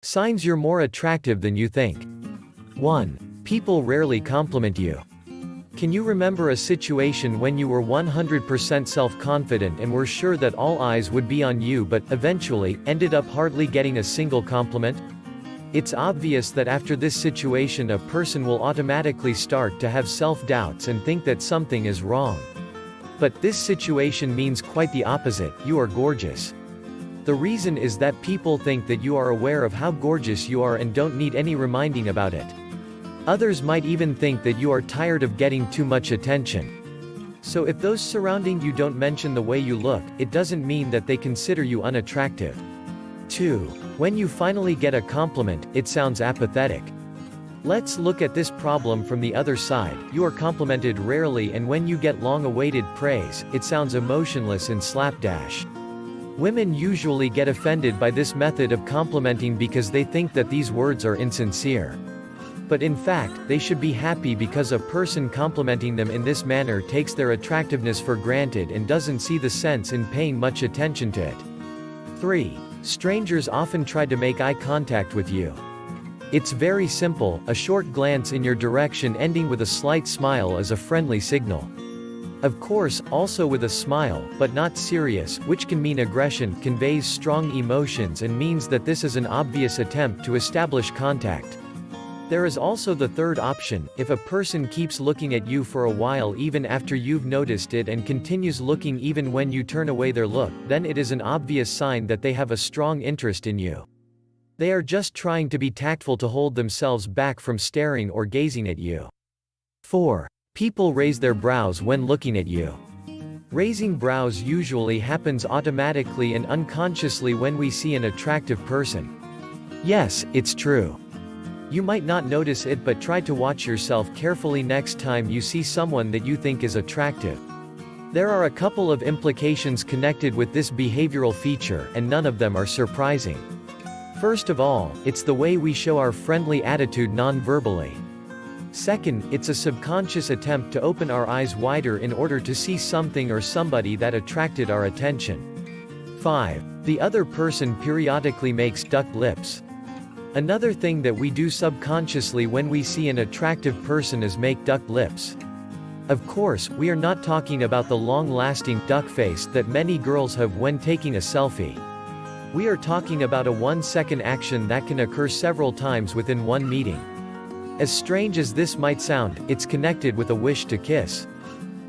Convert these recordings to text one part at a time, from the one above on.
Signs you're more attractive than you think. 1. People rarely compliment you. Can you remember a situation when you were 100% self-confident and were sure that all eyes would be on you but, eventually, ended up hardly getting a single compliment? It's obvious that after this situation a person will automatically start to have self-doubts and think that something is wrong. But this situation means quite the opposite: you are gorgeous. The reason is that people think that you are aware of how gorgeous you are and don't need any reminding about it. Others might even think that you are tired of getting too much attention. So if those surrounding you don't mention the way you look, it doesn't mean that they consider you unattractive. 2. When you finally get a compliment, it sounds apathetic. Let's look at this problem from the other side. You are complimented rarely, and when you get long-awaited praise, it sounds emotionless and slapdash. Women usually get offended by this method of complimenting because they think that these words are insincere. But in fact, they should be happy because a person complimenting them in this manner takes their attractiveness for granted and doesn't see the sense in paying much attention to it. 3. Strangers often try to make eye contact with you. It's very simple: a short glance in your direction ending with a slight smile is a friendly signal. Of course, also with a smile, but not serious, which can mean aggression, conveys strong emotions and means that this is an obvious attempt to establish contact. There is also the third option: if a person keeps looking at you for a while even after you've noticed it and continues looking even when you turn away their look, then it is an obvious sign that they have a strong interest in you. They are just trying to be tactful to hold themselves back from staring or gazing at you. 4. People raise their brows when looking at you. Raising brows usually happens automatically and unconsciously when we see an attractive person. Yes, it's true. You might not notice it, but try to watch yourself carefully next time you see someone that you think is attractive. There are a couple of implications connected with this behavioral feature, and none of them are surprising. First of all, it's the way we show our friendly attitude non-verbally. Second, it's a subconscious attempt to open our eyes wider in order to see something or somebody that attracted our attention. 5. The other person periodically makes duck lips. Another thing that we do subconsciously when we see an attractive person is make duck lips. Of course, we are not talking about the long-lasting duck face that many girls have when taking a selfie. We are talking about a 1-second action that can occur several times within one meeting. As strange as this might sound, it's connected with a wish to kiss.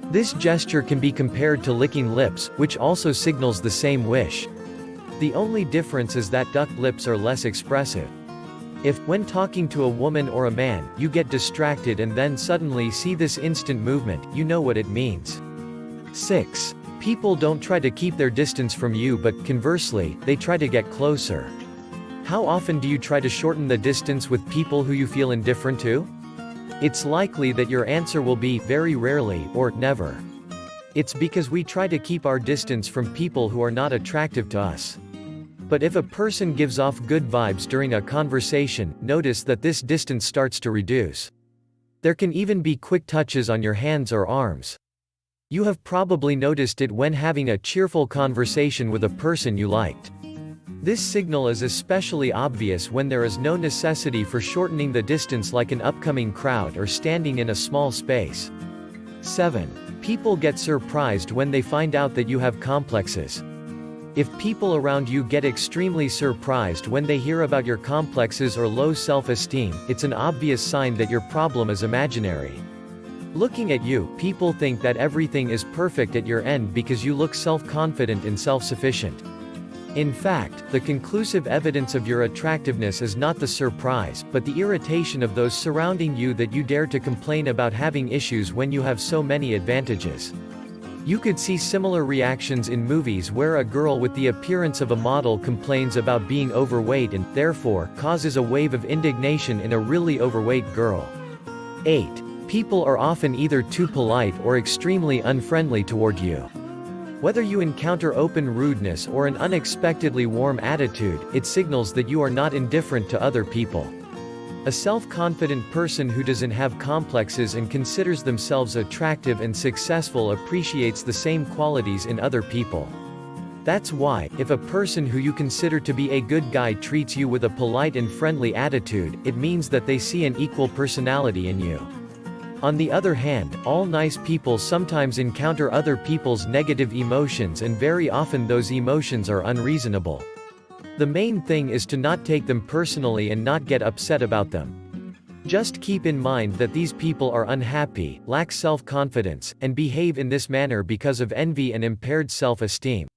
This gesture can be compared to licking lips, which also signals the same wish. The only difference is that duck lips are less expressive. If, when talking to a woman or a man, you get distracted and then suddenly see this instant movement, you know what it means. 6. People don't try to keep their distance from you, but, conversely, they try to get closer. How often do you try to shorten the distance with people who you feel indifferent to? It's likely that your answer will be, very rarely, or, never. It's because we try to keep our distance from people who are not attractive to us. But if a person gives off good vibes during a conversation, notice that this distance starts to reduce. There can even be quick touches on your hands or arms. You have probably noticed it when having a cheerful conversation with a person you liked. This signal is especially obvious when there is no necessity for shortening the distance, like an upcoming crowd or standing in a small space. 7. People get surprised when they find out that you have complexes. If people around you get extremely surprised when they hear about your complexes or low self-esteem, it's an obvious sign that your problem is imaginary. Looking at you, people think that everything is perfect at your end because you look self-confident and self-sufficient. In fact, the conclusive evidence of your attractiveness is not the surprise, but the irritation of those surrounding you that you dare to complain about having issues when you have so many advantages. You could see similar reactions in movies where a girl with the appearance of a model complains about being overweight and, therefore, causes a wave of indignation in a really overweight girl. 8. People are often either too polite or extremely unfriendly toward you. Whether you encounter open rudeness or an unexpectedly warm attitude, it signals that you are not indifferent to other people. A self-confident person who doesn't have complexes and considers themselves attractive and successful appreciates the same qualities in other people. That's why, if a person who you consider to be a good guy treats you with a polite and friendly attitude, it means that they see an equal personality in you. On the other hand, all nice people sometimes encounter other people's negative emotions, and very often those emotions are unreasonable. The main thing is to not take them personally and not get upset about them. Just keep in mind that these people are unhappy, lack self-confidence, and behave in this manner because of envy and impaired self-esteem.